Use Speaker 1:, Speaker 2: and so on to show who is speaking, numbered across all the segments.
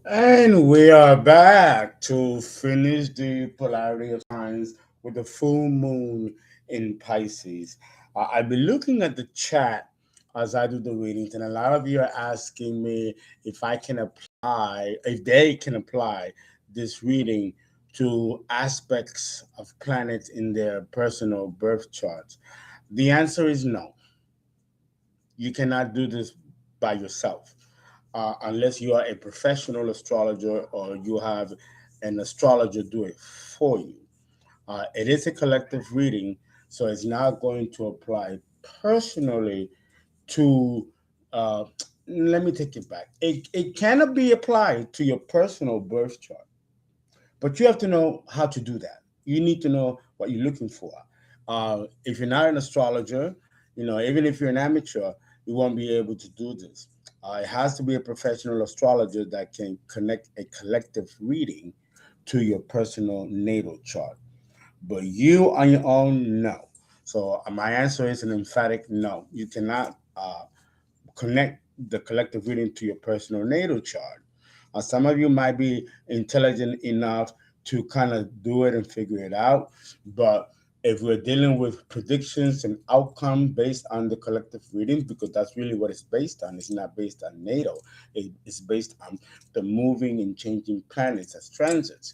Speaker 1: And we are back to finish the polarity of signs with the full moon in Pisces. I've been looking at the chat as I do the readings, and a lot of you are asking me if they can apply this reading to aspects of planets in their personal birth charts. The answer is no. You cannot do this by yourself unless you are a professional astrologer or you have an astrologer do it for you. It is a collective reading, so it's not going to apply personally to. Uh, Let me take it back. It cannot be applied to your personal birth chart, but you have to know how to do that. You need to know what you're looking for. If you're not an astrologer, even if you're an amateur, you won't be able to do this. It has to be a professional astrologer that can connect a collective reading to your personal natal chart. But you on your own, no. So my answer is an emphatic no. You cannot connect the collective reading to your personal natal chart. Some of you might be intelligent enough to kind of do it and figure it out, but if we're dealing with predictions and outcome based on the collective readings, because that's really what it's based on, it's not based on natal. It's based on the moving and changing planets as transits.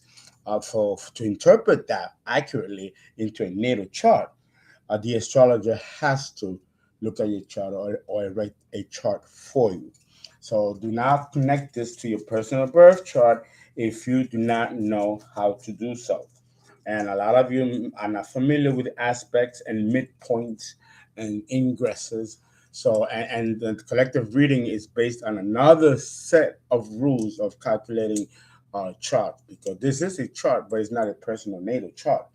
Speaker 1: For to interpret that accurately into a natal chart, the astrologer has to look at your chart or write a chart for you. So do not connect this to your personal birth chart if you do not know how to do so. And a lot of you are not familiar with aspects and midpoints and ingresses. So, and the collective reading is based on another set of rules of calculating chart, because this is a chart, but it's not a personal natal chart.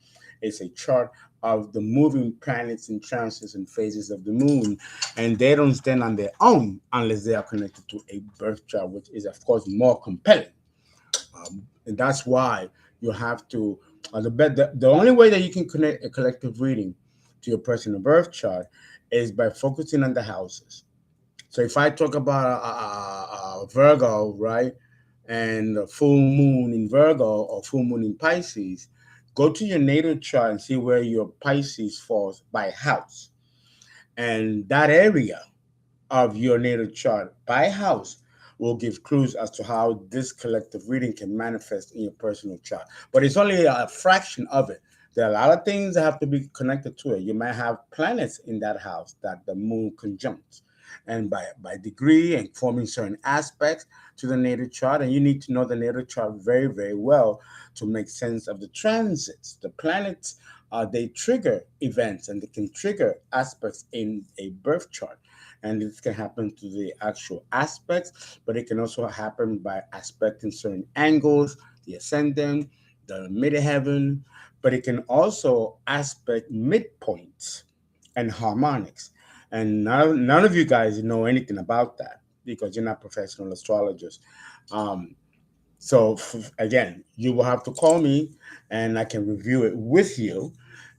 Speaker 1: It's a chart of the moving planets and transits and phases of the moon, and they don't stand on their own unless they are connected to a birth chart, which is of course more compelling. And that's why you have to the only way that you can connect a collective reading to your personal birth chart is by focusing on the houses. So if I talk about Virgo, right, and a full moon in Virgo or full moon in Pisces, go to your natal chart and see where your Pisces falls by house, and that area of your natal chart by house will give clues as to how this collective reading can manifest in your personal chart. But it's only a fraction of it. There are a lot of things that have to be connected to it. You might have planets in that house that the moon conjuncts, and by degree and forming certain aspects to the natal chart. And you need to know the natal chart very, very well to make sense of the transits. The planets, they trigger events and they can trigger aspects in a birth chart, and this can happen to the actual aspects, but it can also happen by aspecting certain angles, the ascendant, the midheaven, but it can also aspect midpoints and harmonics. And none of you guys know anything about that because you're not professional astrologers. Um, again, you will have to call me and I can review it with you,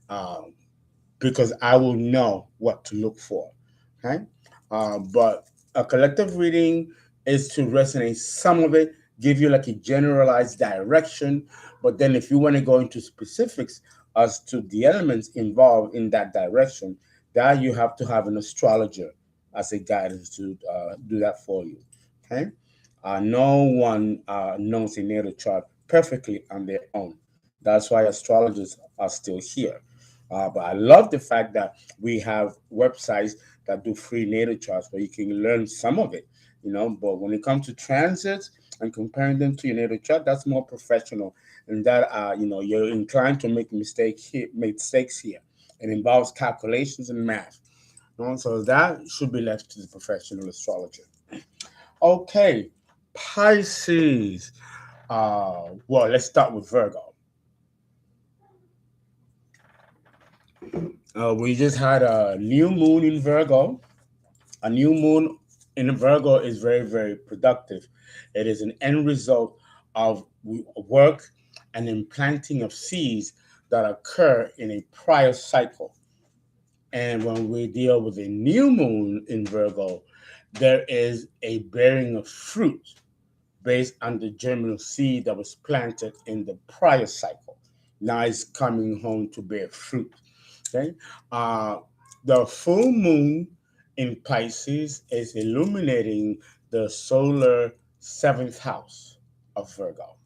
Speaker 1: um, because I will know what to look for. Okay. But a collective reading is to resonate some of it, give you like a generalized direction. But then if you want to go into specifics as to the elements involved in that direction, that you have to have an astrologer as a guidance to do that for you. Okay. No one knows a natal chart perfectly on their own. That's why astrologers are still here. But I love the fact that we have websites that do free natal charts where you can learn some of it, But when it comes to transits and comparing them to your natal chart, that's more professional, and that you're inclined to make mistakes here. It involves calculations and math, so that should be left to the professional astrologer. Okay, Pisces. Well, let's start with Virgo. We just had a new moon in Virgo. A new moon in Virgo is very, very productive. It is an end result of work and implanting of seeds that occur in a prior cycle. And when we deal with a new moon in Virgo, there is a bearing of fruit based on the germinal seed that was planted in the prior cycle. Now it's coming home to bear fruit. Okay. Uh, the full moon in Pisces is illuminating the solar seventh house of Virgo.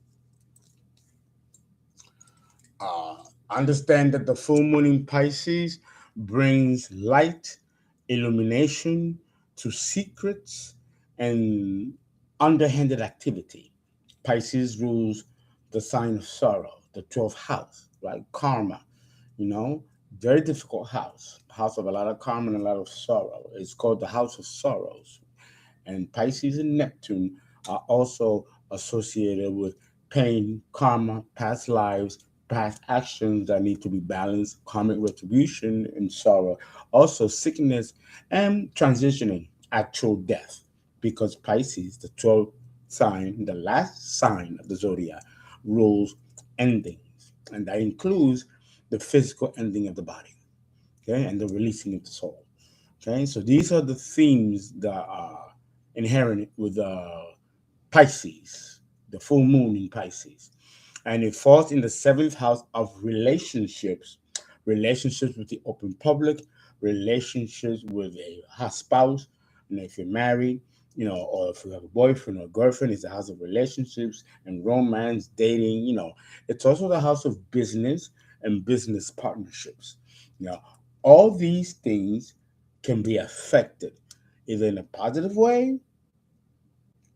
Speaker 1: Uh, Understand that the full moon in Pisces brings light, illumination to secrets and underhanded activity. Pisces rules the sign of sorrow, the 12th house, right? Karma, you know, very difficult house, house of a lot of karma and a lot of sorrow. It's called the house of sorrows. And Pisces and Neptune are also associated with pain, karma, past lives, past actions that need to be balanced, karmic retribution, and sorrow. Also, sickness and transitioning, actual death. Because Pisces, the 12th sign, the last sign of the zodiac, rules endings. And that includes the physical ending of the body, okay, and the releasing of the soul. Okay, so these are the themes that are inherent with Pisces, the full moon in Pisces. And it falls in the seventh house of relationships, relationships with the open public, relationships with a spouse. And if you're married, or if you have a boyfriend or girlfriend, it's the house of relationships and romance, dating. It's also the house of business and business partnerships. You know, all these things can be affected either in a positive way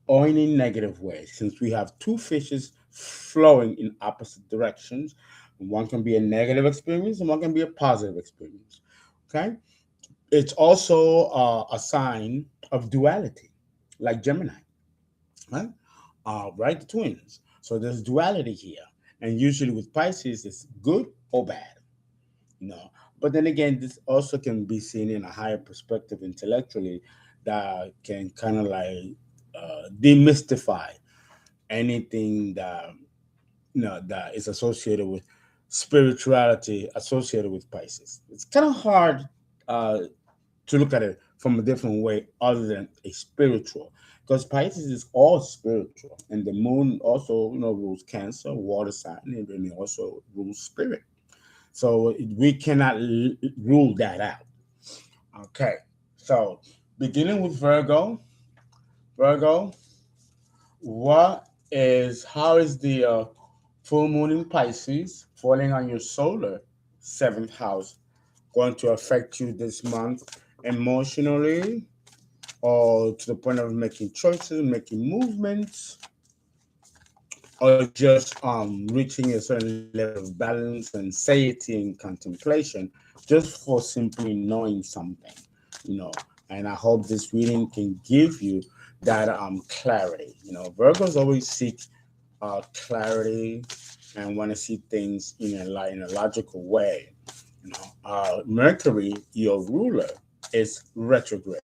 Speaker 1: or in a negative way, since we have two fishes flowing in opposite directions. One can be a negative experience and one can be a positive experience. Okay? It's also a sign of duality, like Gemini, right? Right? The twins. So there's duality here. And usually with Pisces, it's good or bad. But then again, this also can be seen in a higher perspective intellectually that can kind of like demystify anything that is associated with spirituality associated with Pisces. It's kind of hard uh, to look at it from a different way other than a spiritual, because Pisces is all spiritual, and the moon also rules Cancer, water sign, and then it also rules spirit. So we cannot rule that out. Okay, so beginning with Virgo. Virgo, how is the full moon in Pisces falling on your solar seventh house going to affect you this month emotionally, or to the point of making choices, making movements, or just reaching a certain level of balance and satiety and contemplation, just for simply knowing something, you know. And I hope this reading can give you that clarity. Virgos always seek clarity and want to see things in a logical way. Mercury, your ruler, is retrograde.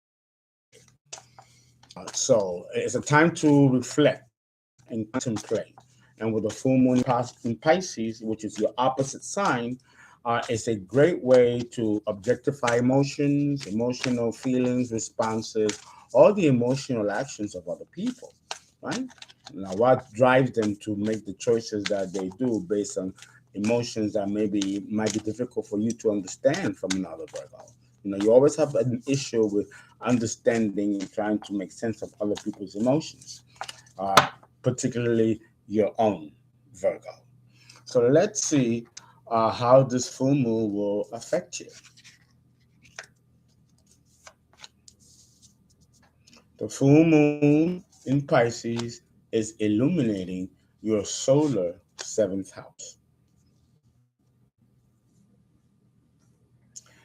Speaker 1: So it's a time to reflect and contemplate. And with the full moon in Pisces, which is your opposite sign, it's a great way to objectify emotions, emotional feelings, responses, all the emotional actions of other people, right? Now, what drives them to make the choices that they do based on emotions that maybe might be difficult for you to understand from another Virgo? You always have an issue with understanding and trying to make sense of other people's emotions, particularly your own, Virgo. So let's see how this full moon will affect you. The full moon in Pisces is illuminating your solar seventh house.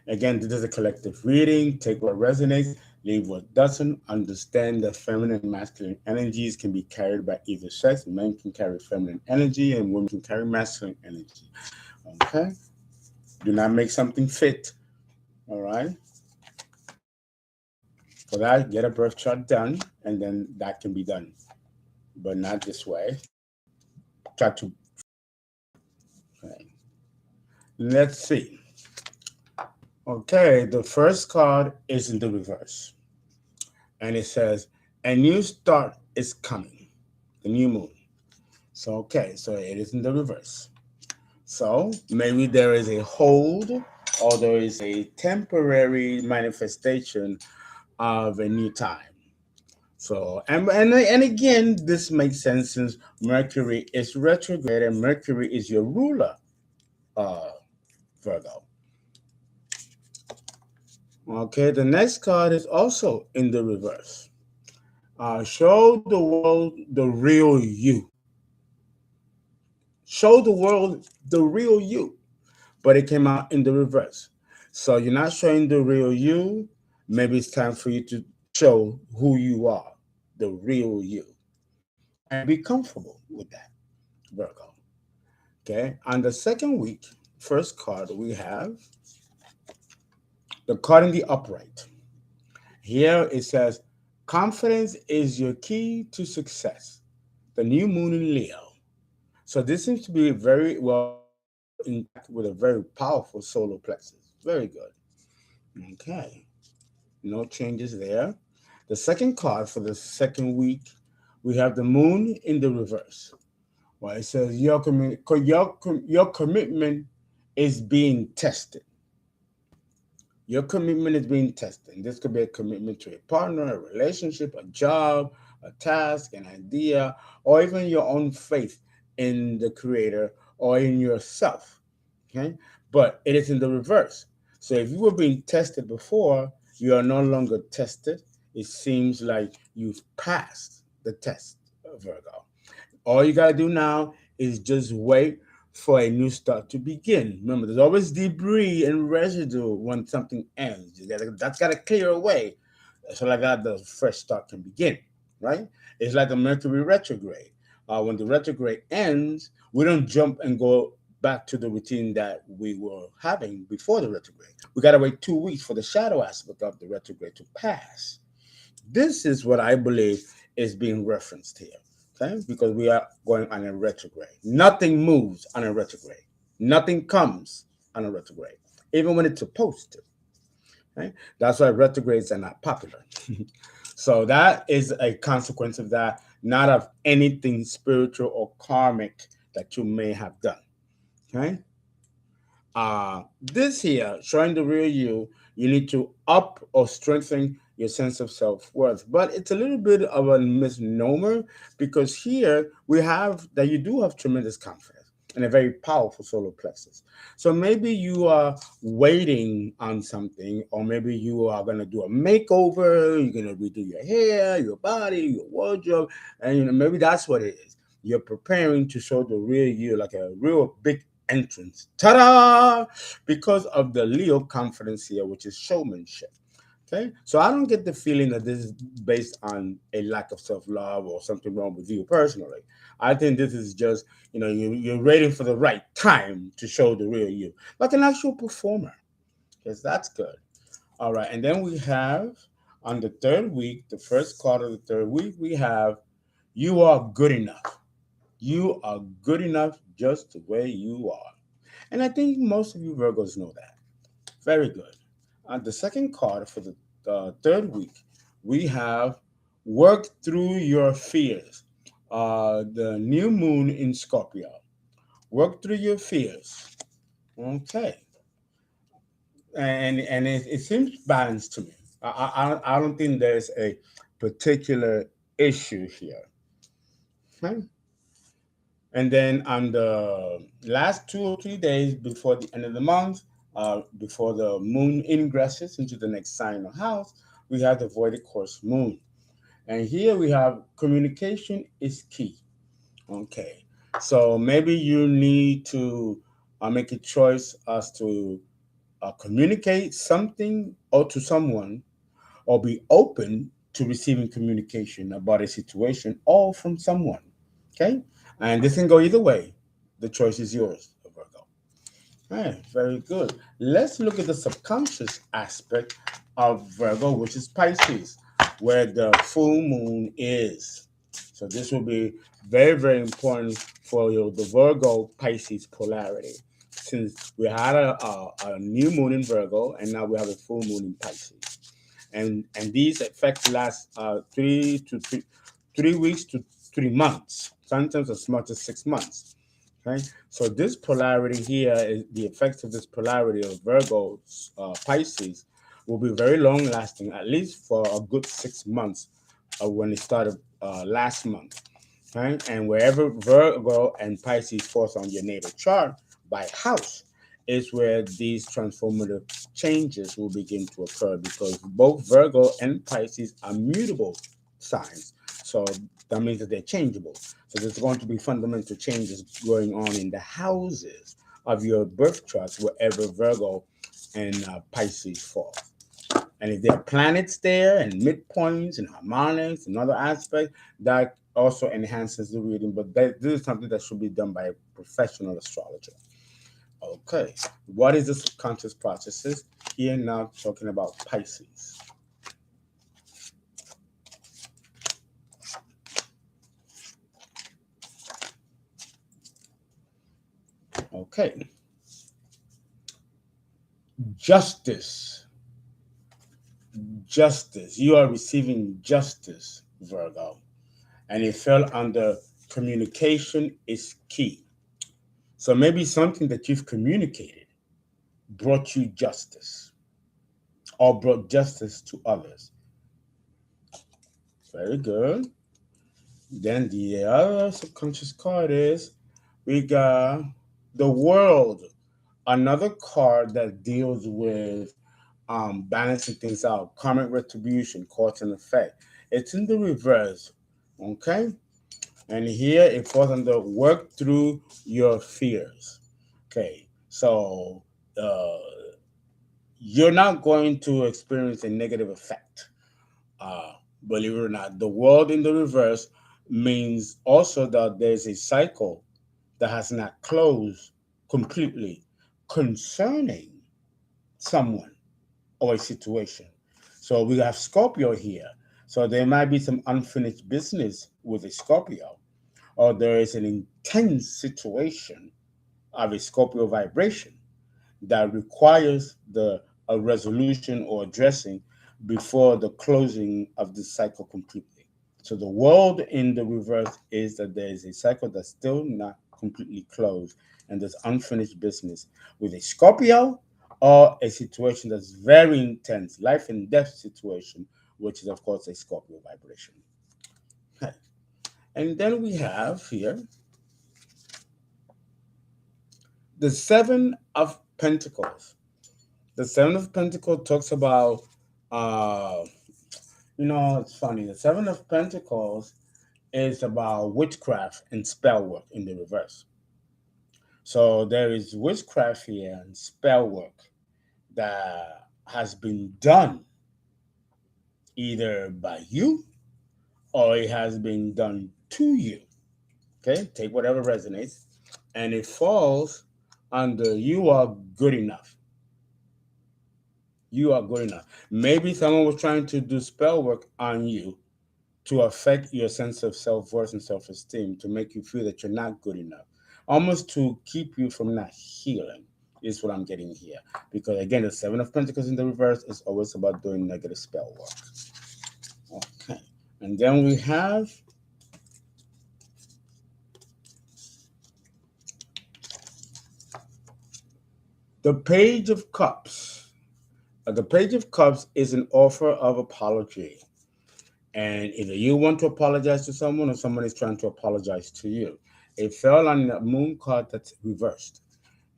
Speaker 1: Again, this is a collective reading. Take what resonates, leave what doesn't. Understand that feminine and masculine energies can be carried by either sex. Men can carry feminine energy and women can carry masculine energy. Okay? Do not make something fit. All right? For that, get a birth chart done, and then that can be done, but not this way. Try to. Okay. Let's see. Okay, the first card is in the reverse, and it says, "A new start is coming." the new moon. So, okay, so it is in the reverse. So maybe there is a hold or there is a temporary manifestation of a new time. So and again, this makes sense since Mercury is retrograde and Mercury is your ruler, uh, Virgo. Okay, the next card is also in the reverse. Show the world the real you. Show the world the real you. But it came out in the reverse. So you're not showing the real you. Maybe it's time for you to show who you are, the real you, and be comfortable with that, Virgo. Okay. On the second week, first card we have the card in the upright. Here it says, confidence is your key to success. The new moon in Leo. So this seems to be very well intact with a very powerful solar plexus. Very good. Okay. No changes there. The second card for the second week, we have the moon in the reverse. Well, it says your commitment is being tested. Your commitment is being tested. And this could be a commitment to a partner, a relationship, a job, a task, an idea, or even your own faith in the creator or in yourself. Okay? But it is in the reverse. So if you were being tested before, you are no longer tested. It seems like you've passed the test, Virgo. All you got to do now is just wait for a new start to begin. Remember, there's always debris and residue when something ends. That's got to clear away so like that the fresh start can begin, right? It's like a Mercury retrograde. When the retrograde ends, we don't jump and go back to the routine that we were having before the retrograde. We got to wait 2 weeks for the shadow aspect of the retrograde to pass. This is what I believe is being referenced here, okay? Because we are going on a retrograde. Nothing moves on a retrograde. Nothing comes on a retrograde, even when it's supposed to. Okay? That's why retrogrades are not popular. So that is a consequence of that, not of anything spiritual or karmic that you may have done. Okay. This here, showing the real you, you need to up or strengthen your sense of self-worth. But it's a little bit of a misnomer because here we have that you do have tremendous confidence and a very powerful solar plexus. So maybe you are waiting on something, or maybe you are going to do a makeover, you're going to redo your hair, your body, your wardrobe, and maybe that's what it is. You're preparing to show the real you, like a real big entrance. Ta-da! Because of the Leo confidence here, which is showmanship. Okay, so I don't get the feeling that this is based on a lack of self-love or something wrong with you personally. I think this is just, you're waiting for the right time to show the real you, like an actual performer. Because that's good. All right, and then we have on the third week, the first quarter of the third week, we have you are good enough. You are good enough just the way you are. And I think most of you Virgos know that. Very good. The second card for the third week, we have work through your fears. The new moon in Scorpio. Work through your fears. Okay. And it seems balanced to me. I don't think there's a particular issue here. Okay. And then on the last 2 or 3 days before the end of the month, before the moon ingresses into the next sign or house, we have the voided course moon. And here we have communication is key. Okay. So maybe you need to make a choice as to communicate something or to someone, or be open to receiving communication about a situation or from someone. Okay? And this can go either way. The choice is yours, Virgo. All right, very good. Let's look at the subconscious aspect of Virgo, which is Pisces, where the full moon is. So this will be very, very important for the Virgo Pisces polarity, since we had a new moon in Virgo and now we have a full moon in Pisces. And these effects last 3 weeks to 3 months, sometimes as much as 6 months. Okay, so this polarity here is the effects of this polarity of Virgo Pisces will be very long lasting, at least for a good 6 months when it started last month. Right? And wherever Virgo and Pisces falls on your natal chart by house is where these transformative changes will begin to occur, because both Virgo and Pisces are mutable signs. So that means that they're changeable. So there's going to be fundamental changes going on in the houses of your birth charts wherever Virgo and Pisces fall. And if there are planets there and midpoints and harmonics and other aspects, that also enhances the reading. But this is something that should be done by a professional astrologer. Okay, what is the subconscious processes? Here now talking about Pisces. Okay. Justice. Justice. You are receiving justice, Virgo. And it fell under communication is key. So maybe something that you've communicated brought you justice or brought justice to others. Very good. Then the other subconscious card is we got the world, another card that deals with balancing things out, karmic retribution, cause and effect. It's in the reverse, okay? And here it falls under work through your fears. Okay, so uh, you're not going to experience a negative effect. Believe it or not, the world in the reverse means also that there's a cycle that has not closed completely concerning someone or a situation. So we have Scorpio here. So there might be some unfinished business with a Scorpio, or there is an intense situation of a Scorpio vibration that requires a resolution or addressing before the closing of the cycle completely. So the world in the reverse is that there is a cycle that's still not completely closed, and there's unfinished business with a Scorpio or a situation that's very intense, life and death situation, which is of course a Scorpio vibration. Okay. And then we have here the Seven of Pentacles. The Seven of Pentacles talks about, uh, it's funny. The Seven of Pentacles is about witchcraft and spell work in the reverse. So there is witchcraft here and spell work that has been done either by you or it has been done to you. Okay, take whatever resonates, and it falls under you are good enough. You are good enough. Maybe someone was trying to do spell work on you to affect your sense of self-worth and self-esteem, to make you feel that you're not good enough, almost to keep you from not healing, is what I'm getting here. Because again, the Seven of Pentacles in the reverse is always about doing negative spell work. Okay. And then we have the Page of Cups. The Page of Cups is an offer of apology. And either you want to apologize to someone or someone is trying to apologize to you. It fell on the moon card that's reversed.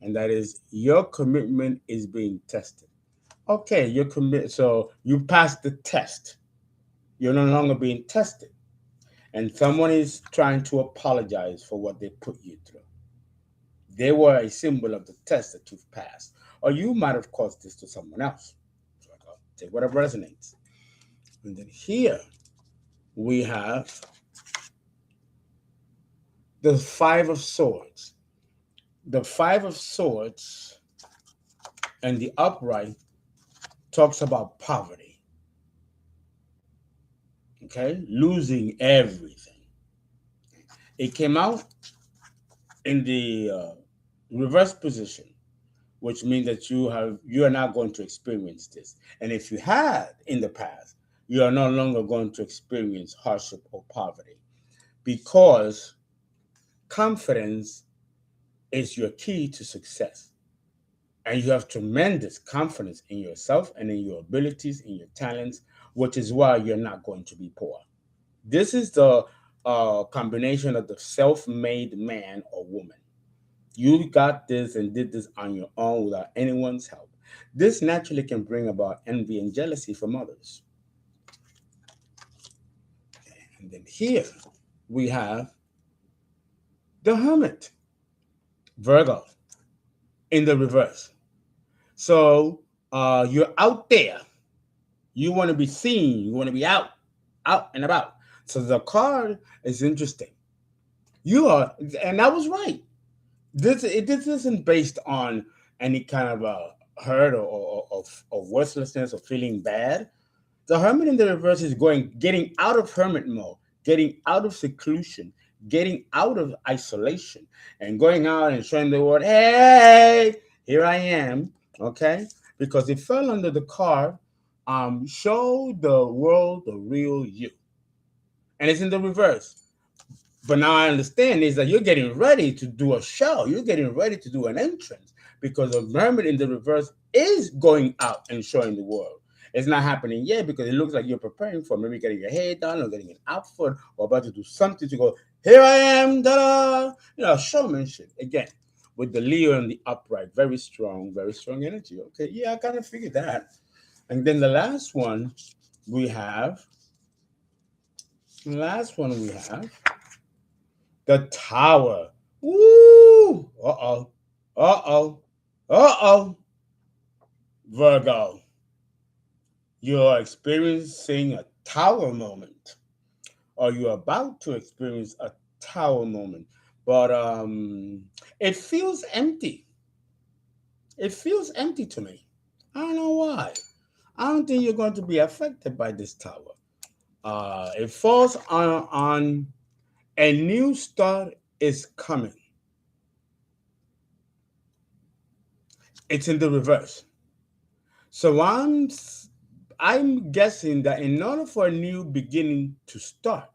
Speaker 1: And that is your commitment is being tested. Okay, you're committed. So you passed the test. You're no longer being tested. And someone is trying to apologize for what they put you through. They were a symbol of the test that you've passed. Or you might have caused this to someone else. So take whatever resonates. And then here we have the Five of Swords. The Five of Swords and the upright talks about poverty. Okay, losing everything. It came out in the reverse position, which means that you are not going to experience this. And if you had in the past, you are no longer going to experience hardship or poverty, because confidence is your key to success. And you have tremendous confidence in yourself and in your abilities, in your talents, which is why you're not going to be poor. This is the combination of the self-made man or woman. You got this and did this on your own without anyone's help. This naturally can bring about envy and jealousy from others. And then here we have the Hermit, Virgo, in the reverse. So you're out there. You want to be seen. You want to be out and about. So the card is interesting. You are, and I was right. This isn't based on any kind of hurt or worthlessness or feeling bad. The Hermit in the reverse is getting out of hermit mode, getting out of seclusion, getting out of isolation, and going out and showing the world, hey, here I am, okay? Because it fell under the card, show the world the real you. And it's in the reverse. But now I understand is that you're getting ready to do a show. You're getting ready to do an entrance because the Hermit in the reverse is going out and showing the world. It's not happening yet because it looks like you're preparing for maybe getting your hair done or getting an outfit or about to do something to go, here I am, da-da. Showmanship. Again, with the Leo and the upright, very strong energy. Okay, yeah, I kind of figured that. And then the last one we have, the Tower. Woo! Uh-oh. Uh-oh. Uh-oh. Virgo. You're experiencing a tower moment. Or you're about to experience a tower moment. But it feels empty. It feels empty to me. I don't know why. I don't think you're going to be affected by this tower. It falls on a new start is coming. It's in the reverse. So I'm guessing that in order for a new beginning to start,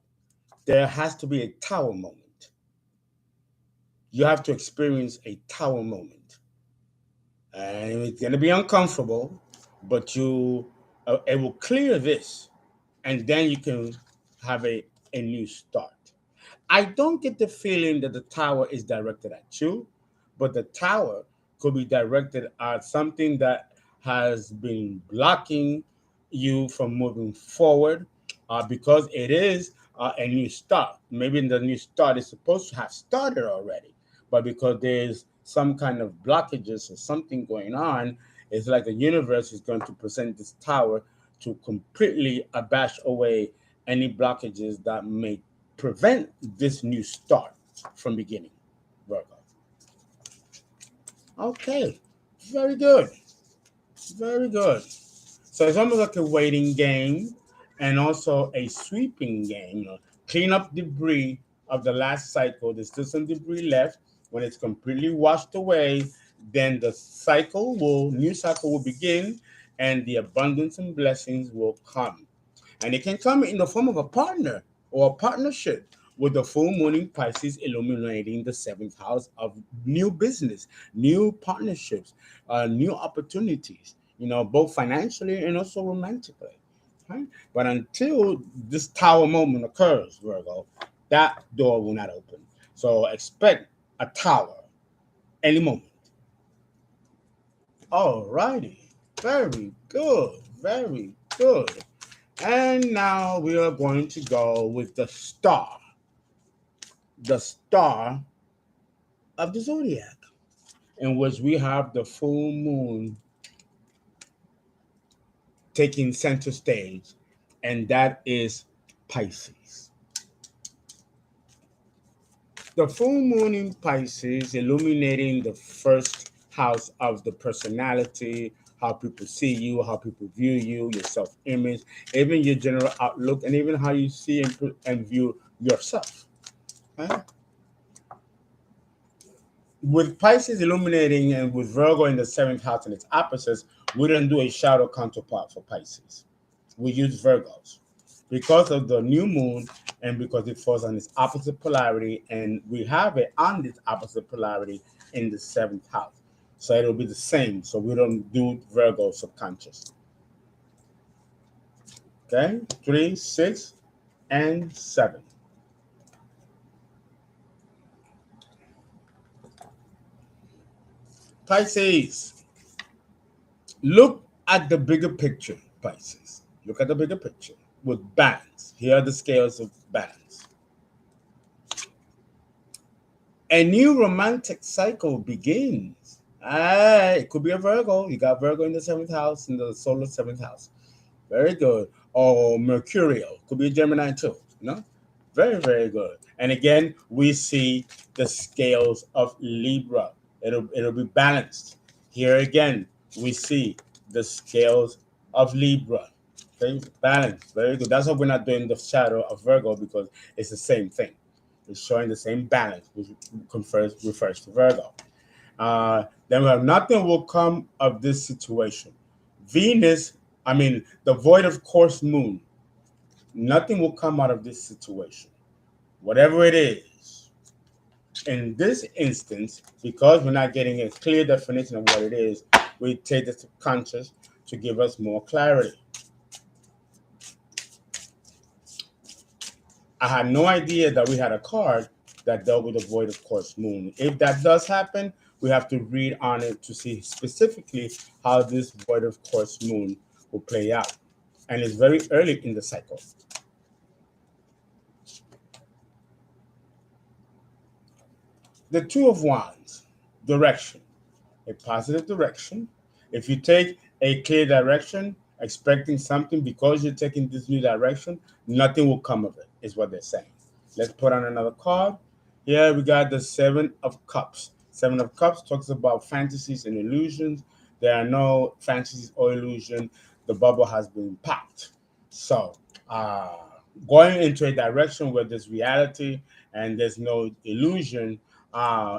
Speaker 1: there has to be a tower moment. You have to experience a tower moment. And it's going to be uncomfortable, but it will clear this, and then you can have a new start. I don't get the feeling that the tower is directed at you, but the tower could be directed at something that has been blocking you from moving forward because it is a new start. Maybe the new start is supposed to have started already, but because there's some kind of blockages or something going on, it's like the universe is going to present this tower to completely abash away any blockages that may prevent this new start from beginning, Virgo. Okay, very good. Very good. So it's almost like a waiting game and also a sweeping game. Clean up debris of the last cycle. There's still some debris left. When it's completely washed away, then the new cycle will begin and the abundance and blessings will come. And it can come in the form of a partner or a partnership with the full moon in Pisces illuminating the seventh house of new business, new partnerships, new opportunities, both financially and also romantically. Right? But until this tower moment occurs, Virgo, that door will not open. So expect a tower any moment. All righty. Very good. Very good. And now we are going to go with the star of the zodiac, in which we have the full moon taking center stage, and that is Pisces. The full moon in Pisces illuminating the first house of the personality, how people see you, how people view you, your self-image, even your general outlook, and even how you see and view yourself. Right? With Pisces illuminating and with Virgo in the seventh house and its opposites, we don't do a shadow counterpart for Pisces. We use Virgos because of the new moon and because it falls on its opposite polarity, and we have it on this opposite polarity in the seventh house. So it'll be the same. So we don't do Virgo subconscious. Okay, 3, 6, and 7. Pisces, look at the bigger picture, Pisces. Look at the bigger picture with bands. Here are the scales of bands. A new romantic cycle begins. It could be a Virgo. You got Virgo in the seventh house, in the solar seventh house. Very good. Or Mercurial. Could be a Gemini too. Very, very good. And again, we see the scales of Libra. It'll be balanced. Here again, we see the scales of Libra. Okay, balanced. Very good. That's why we're not doing the shadow of Virgo, because it's the same thing. It's showing the same balance, which refers to Virgo. Then we have nothing will come of this situation. Venus, the void of course moon, nothing will come out of this situation. Whatever it is, in this instance, because we're not getting a clear definition of what it is, we take the subconscious to give us more clarity. I had no idea that we had a card that dealt with the void of course moon. If that does happen, we have to read on it to see specifically how this void of course moon will play out. And it's very early in the cycle. The Two of Wands, direction, a positive direction. If you take a clear direction, expecting something because you're taking this new direction, nothing will come of it, is what they're saying. Let's put on another card. Here we got the Seven of Cups. Seven of Cups talks about fantasies and illusions. There are no fantasies or illusion. The bubble has been popped. So going into a direction where there's reality and there's no illusion,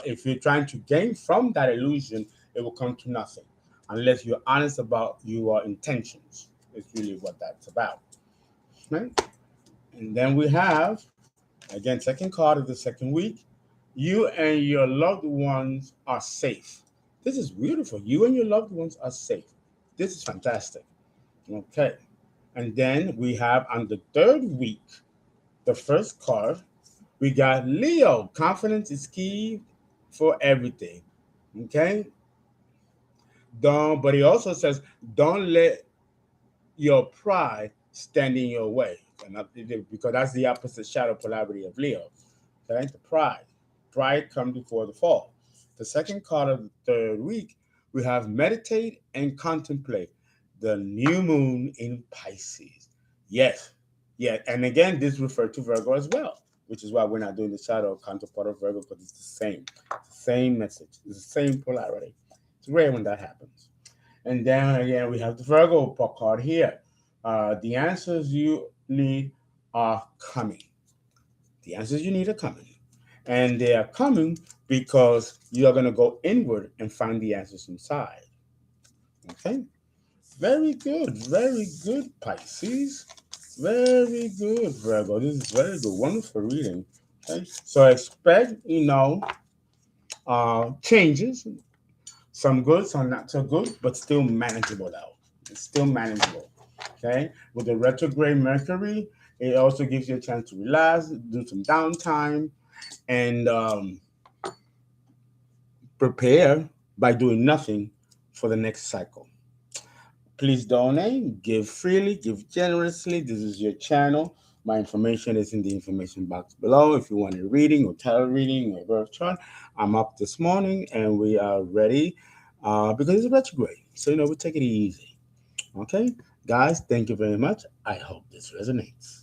Speaker 1: if you're trying to gain from that illusion, it will come to nothing unless you're honest about your intentions. It's really what that's about. Right? And then we have, again, second card of the second week. You and your loved ones are safe. This is beautiful. You and your loved ones are safe. This is fantastic. Okay. And then we have on the third week, the first card, we got Leo. Confidence is key for everything. Okay. But he also says, don't let your pride stand in your way. Because that's the opposite shadow polarity of Leo. Okay. The pride. Pride comes before the fall. The second card of the third week, we have meditate and contemplate the new moon in Pisces. Yes. Yeah. And again, this refers to Virgo as well, which is why we're not doing the shadow counterpart of Virgo, because it's the same message. It's the same polarity. It's rare when that happens. And then again, we have the Virgo card here. The answers you need are coming. The answers you need are coming. And they are coming because you are going to go inward and find the answers inside. Okay? Very good. Very good, Pisces. Very good, Virgo. This is very good. Wonderful reading. Okay? So expect, changes. Some good, some not so good, but still manageable though. It's still manageable. Okay? With the retrograde Mercury, it also gives you a chance to relax, do some downtime, and prepare by doing nothing for the next cycle. Please donate, give freely, give generously. This is your channel. My information is in the information box below. If you want a reading or tarot reading or birth chart, I'm up this morning and we are ready because it's retrograde. So, we take it easy. Okay? Guys, thank you very much. I hope this resonates.